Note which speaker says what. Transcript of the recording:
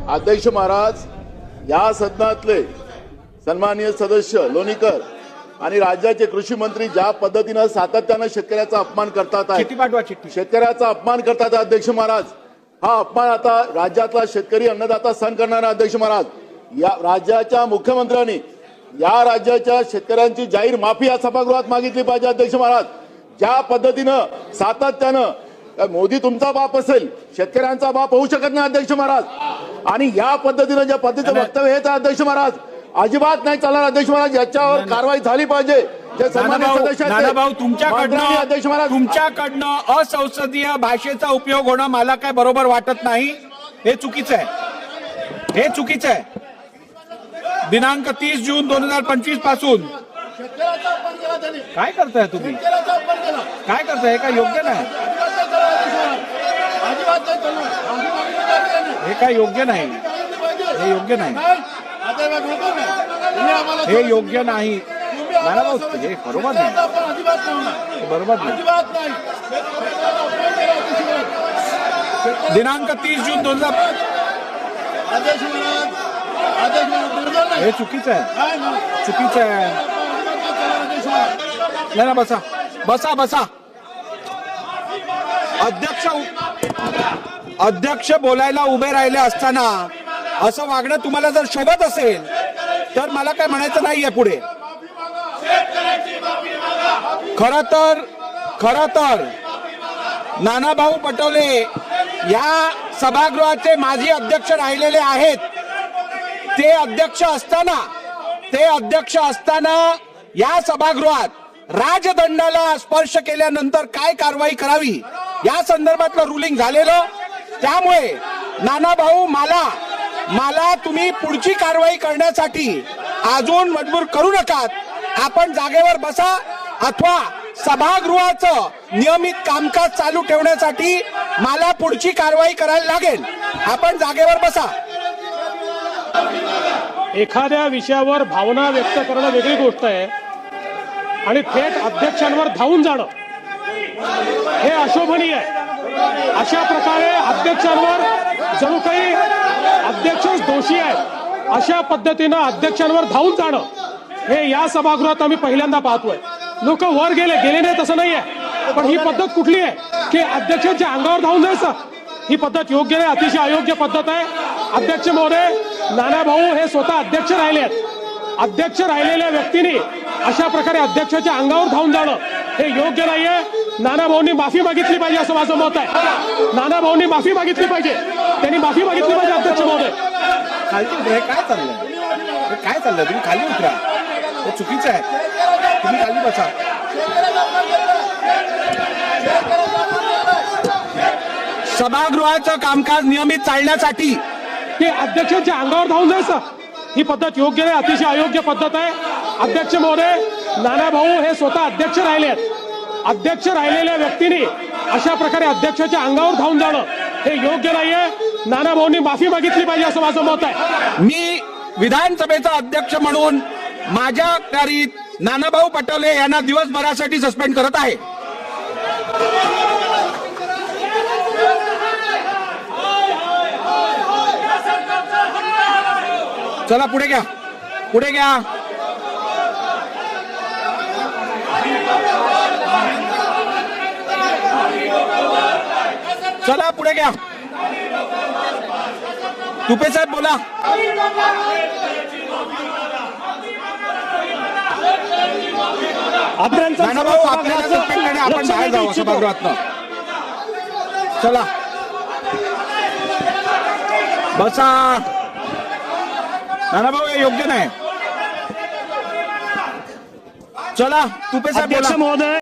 Speaker 1: अध्यक्ष महाराज, या सदनातले सन्माननीय सदस्य लोणीकर आणि राज्याचे कृषी मंत्री ज्या पद्धतीने सातत्याने शेतकऱ्याचा अपमान करतात शेतकऱ्याचा अपमान करतात अध्यक्ष महाराज, हा अपमान आता राज्यातला शेतकरी अन्नदाता सहन करणार अध्यक्ष महाराज. या राज्याच्या मुख्यमंत्र्यांनी या राज्याच्या शेतकऱ्यांची जाहीर माफी या सभागृहात मागितली पाहिजे अध्यक्ष महाराज. ज्या पद्धतीनं सातत्यानं मोदी तुमचा बाप असेल, शेतकऱ्यांचा बाप होऊ शकत नाही अध्यक्ष महाराज. आणि या पद्धतीनं ज्या पद्धतीचं वक्तव्य येत अध्यक्ष महाराज, अजिबात नाही चालणार अध्यक्ष महाराज. याच्यावर कारवाई झाली पाहिजे.
Speaker 2: नानाभाऊ, तुमच्याकडनं असंसदीय भाषेचा उपयोग होणं मला काय बरोबर वाटत नाही. हे चुकीचं आहे, हे चुकीचं आहे. दिनांक 30 जून 2025 पासून काय करताय तुम्ही, काय करताय? का योग्य नाही, हे काय योग्य नाही, हे योग्य नाही, हे योग्य नाही. नानाभाऊ, हे बरोबर नाही, बरोबर नाही. दिनांक 30 जून 2000 हे चुकीचं आहे, चुकीचं आहे. नाही ना, बसा बसा बसा. अध्यक्ष बोलायला उभे राहिले असताना असं वागणं तुम्हाला जर शोभत असेल तर मला काय म्हणायचं नाहीये पुढे. खर तर नानाभाऊ पटोले या सभागृहाचे माजी अध्यक्ष राहिलेले आहेत. ते अध्यक्ष असताना या सभागृहात राजदंडाला स्पर्श केल्यानंतर काय कारवाई करावी या संदर्भातलं रुलिंग झालेलं. त्यामुळे नानाभाऊ, मला तुम्ही पुढची कारवाई करण्यासाठी अजून मजबूर करू नका. आपण जागेवर बसा अथवा सभागृहाचं नियमित कामकाज चालू ठेवण्यासाठी मला पुढची कारवाई करायला लागेल. आपण जागेवर बसा.
Speaker 3: एखाद्या विषयावर भावना व्यक्त करणं वेगळी गोष्ट आहे आणि थेट अध्यक्षांवर धावून जाणं हे अशोभनीय आहे. अशा प्रकारे अध्यक्षांवर जणू काही अध्यक्षच दोषी आहेत अशा पद्धतीनं अध्यक्षांवर धावून जाणं हे या सभागृहात आम्ही पहिल्यांदा पाहतोय. लोक वर गेले नाही तसं नाहीये, पण ही पद्धत कुठली आहे की अध्यक्षांच्या अंगावर धावून जायचं? ही पद्धत योग्य नाही, अतिशय अयोग्य पद्धत आहे. अध्यक्ष महोदय, नानाभाऊ हे स्वतः अध्यक्ष राहिले आहेत. अध्यक्ष राहिलेल्या व्यक्तीने अशा प्रकारे अध्यक्षाच्या अंगावर धावून जाणं हे योग्य नाहीये. नानाभाऊंनी माफी मागितली पाहिजे असं माझं मत आहे. नानाभाऊंनी माफी मागितली पाहिजे, त्यांनी माफी मागितली पाहिजे. अध्यक्ष महोदय,
Speaker 2: खाली उतरा. काय चाललंय, काय चाललंय? तुम्ही खाली उतरा, हे चुकीचं आहे. तुम्ही खाली बसा. सभागृहाचं कामकाज नियमित चालण्यासाठी
Speaker 3: की अध्यक्षांच्या अंगावर धावून जायचं ही पद्धत योग्य नाही, अतिशय अयोग्य पद्धत आहे. अध्यक्ष महोदय, नानाभाऊ हे स्वतः अध्यक्ष राहिले आहेत. अध्यक्ष राहिलेल्या व्यक्तीने अशा प्रकारे अध्यक्षाच्या अंगावर धावून जाणं हे योग्य नाहीये. नानाभाऊंनी माफी मागितली पाहिजे असं माझं मत आहे.
Speaker 2: मी विधानसभेचा अध्यक्ष म्हणून माझ्या कारभारीत नानाभाऊ पटोले यांना दिवसभरासाठी सस्पेंड करत आहे. चला पुढे घ्या, पुढे घ्या. चला पुढे घ्या. तुपे साहेब बोला. नानाभाऊ, आपल्याला सस्पेंड करणे, आपण बाहेर जाऊ सभागृहातनं. चला बसा. नानाभाऊ, हे योग्य नाही. चला तुपे साहेब बोला.